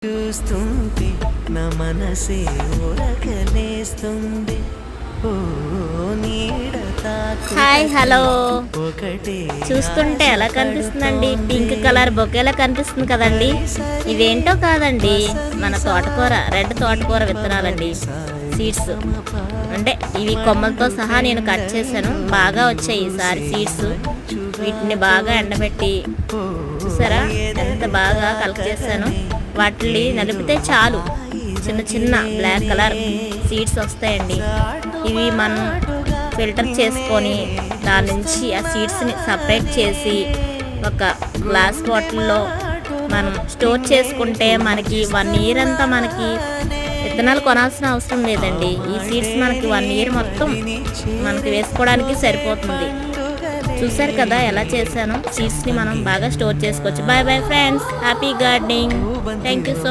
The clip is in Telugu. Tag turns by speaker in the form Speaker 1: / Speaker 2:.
Speaker 1: చూస్తుంటే నా మనసే ఉరకలేస్తుంది. ఓ నీడ తాకు
Speaker 2: హాయ్ హలో
Speaker 1: ఒకటే
Speaker 2: చూస్తుంటే ఎలా కనిపిస్తుందండి? పింక్ కలర్ బొకేలా కనిపిస్తుంది కదండి. ఇవేంటో కాదండి, మన తోటకూర, రెడ్ తోటకూర విత్తనాలండి, సీడ్స్. అంటే ఇవి కొమ్మలతో సహా నేను కట్ చేశాను. బాగా వచ్చాయి ఈసారి సీడ్స్. వీటిని బాగా ఎండబెట్టి చూసారా ఎంత బాగా కలెక్ట్ చేశాను. వాటిని నలిపితే చాలు చిన్న చిన్న బ్లాక్ కలర్ సీడ్స్ వస్తాయండి. ఇవి మనం ఫిల్టర్ చేసుకొని దాని నుంచి ఆ సీడ్స్ని సపరేట్ చేసి ఒక గ్లాస్ బాటిల్లో మనం స్టోర్ చేసుకుంటే మనకి 1 ఇయర్ అంతా మనకి విత్తనాలు కొనాల్సిన అవసరం లేదండి. ఈ సీడ్స్ మనకి 1 ఇయర్ మొత్తం మనకి వేసుకోవడానికి సరిపోతుంది. చూసారు కదా ఎలా చేశాను. సీడ్స్ని మనం బాగా స్టోర్ చేసుకోవచ్చు. Bye bye friends, happy gardening. Thank you so much.